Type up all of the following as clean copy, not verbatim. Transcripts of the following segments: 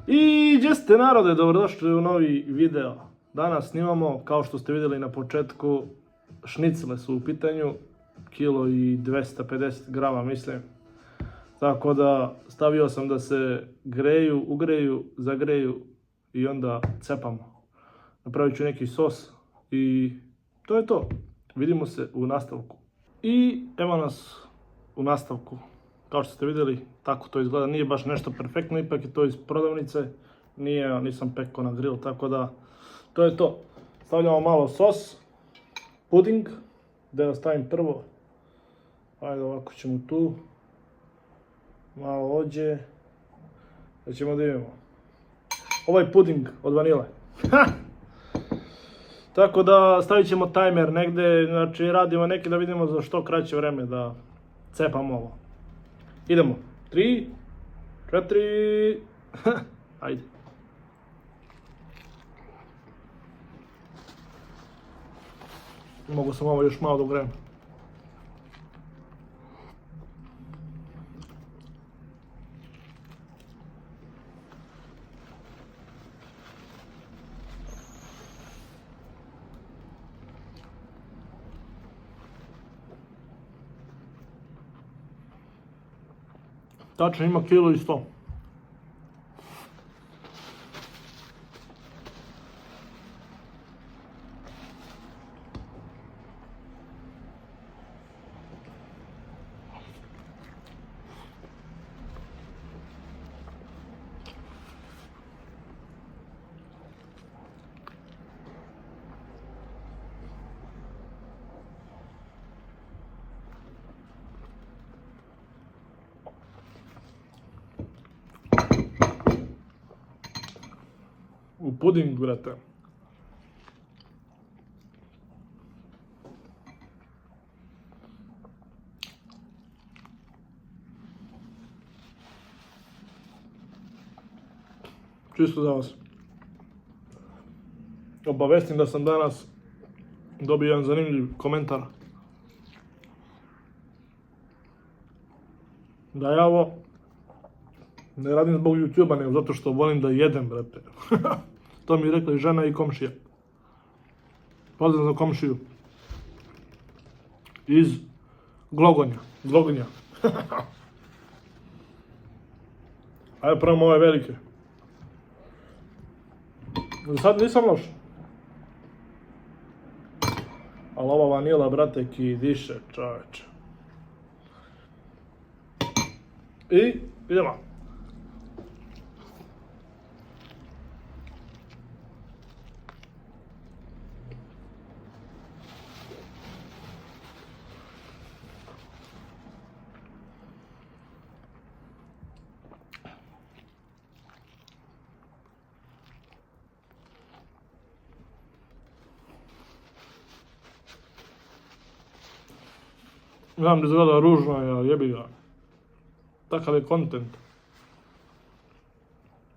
I gdje ste narode, dobrodošli u novi video. Danas snimamo, kao što ste vidjeli na početku, šnicle su u pitanju, kilo i 250 grama mislim. Tako da stavio sam da se greju, ugreju, zagreju i onda cepamo. Napravit ću neki sos i to je to. Vidimo se u nastavku. I evo nas u nastavku. Kao što ste vidjeli, tako to izgleda. Nije baš nešto perfektno, ipak je to iz prodavnice. Nisam pekao na grill, tako da to je to. Stavljamo malo sos, puding, da ga stavim prvo. Ajde, ovako ćemo tu. Malo ođe. Da ćemo da vidimo. Ovaj puding od vanile. Tako da stavit ćemo timer negdje, znači radimo neki da vidimo za što kraće vreme da cepamo ovo. Idemo. 3, 4, ajde. Mogu sam ovo još malo da ugrejem. Tačno ima kilo i 100. U puding, brate. Čisto za vas. Obavestim da sam danas dobio jedan zanimljiv komentar. Da ja ovo ne radim zbog YouTube-a, nego zato što volim da jedem, brate. To mi je rekla i žena i komšija. Pozdrav za komšiju. Iz Glogonja. Ajde, probamo ove velike. Sad nisam loš. Ali ova vanila, brate, ki diše, čoveče. I idemo. Znam da izgleda ružno, ali jebi ga. Takav je content.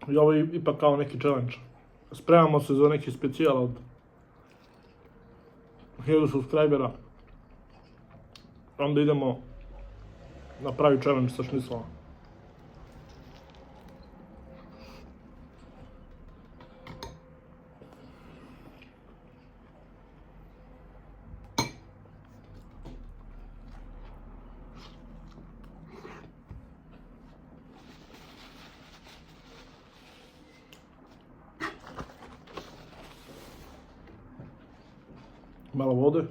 I ovo je ipak kao neki challenge. Spremamo se za neki specijal od 1000 subscribera. Onda idemo na pravi challenge sa šniclama. Malo vode.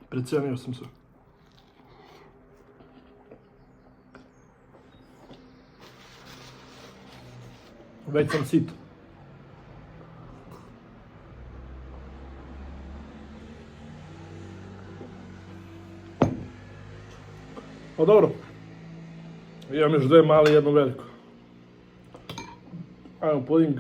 Precijenio sam se. Već sam sit. Pa dobro. Imam još dve male i jednu veliku. Ajmo puding.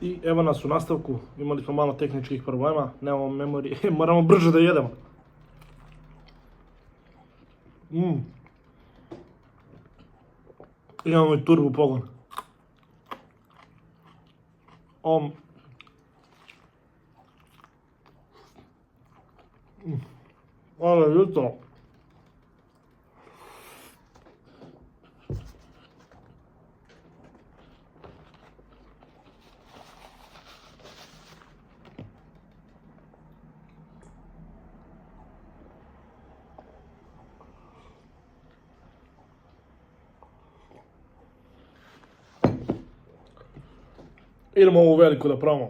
I evo nas u nastavku, imali smo malo tehničkih problema, nemamo memorije, moramo brže da jedemo. Imamo i turbo pogon. Ovo je jutro. Idemo ovu veliku da probamo.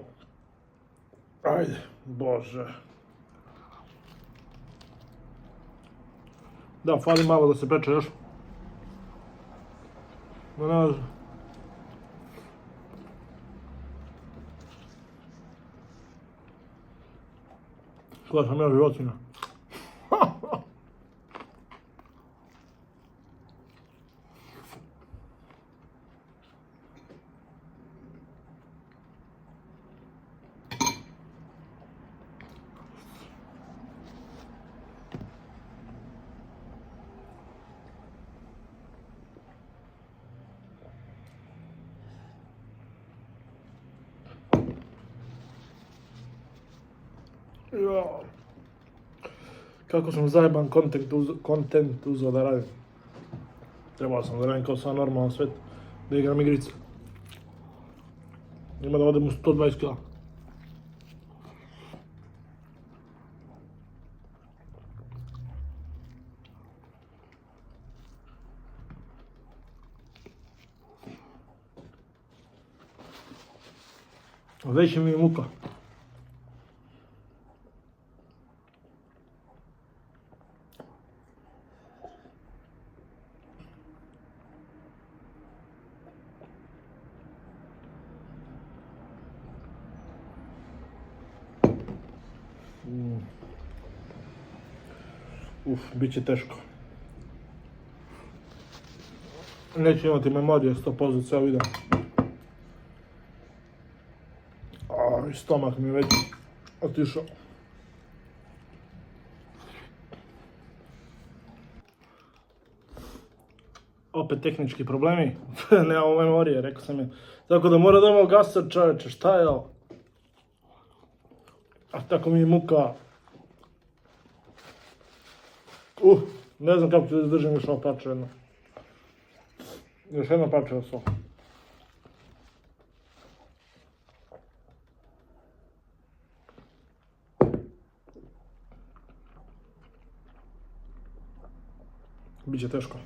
Ajde, bože. Da, fali malo da se peče još. No, ne znam. Koja sam ja životinja. Ja. Kako sam zajeban kontent uzeo da radim. Trebao sam da radim kao sva normalan svet, da igram igrice. Ima da odem u 120 kila. Već mi je muka. Bit će teško. Neću imati memorije 100% ceo video. I stomak mi je već otišao. Opet tehnički problemi. Nemamo memorije, rekao sam je. Tako da mora da imamo gasa, čoveče, šta je ovo? A tako mi je muka. Ne znam kako ću da izdržim još ovo pače jedno. Još jedno pače ovo. Biće teško.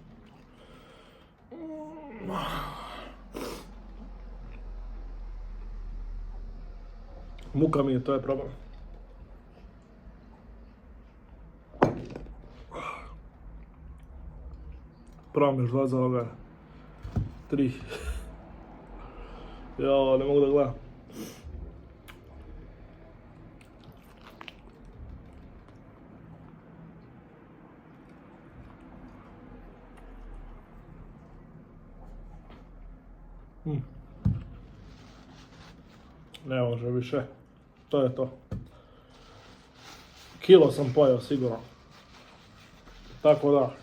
Muka mi je, to je problem. Prva mi je žlaza ovoga. 3. Jao, ne mogu da gledam. Ne može više. To je to. Kilo sam pojeo sigurno. Tako da.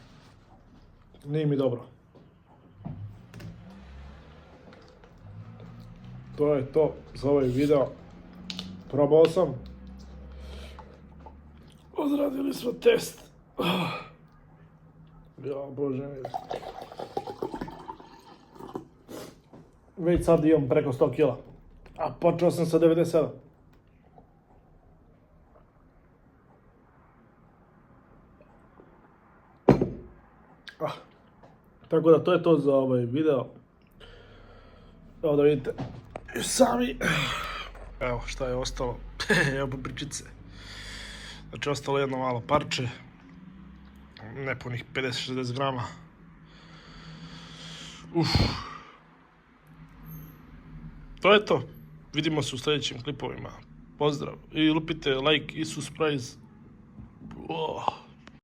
Nije mi dobro. To je to za ovaj video. Probao sam. Odradili smo test. Ja, bože mi. Već sad imam preko 100 kila. A počeo sam sa 97. Tako da to je to za ovaj video. Evo da vidite sami. Evo šta je ostalo. Evo papričice. Znači ostalo jedno malo parče. Nepunih 50-60 grama. To je to. Vidimo se u sljedećim klipovima. Pozdrav. I lupite like i subscribe. Oh.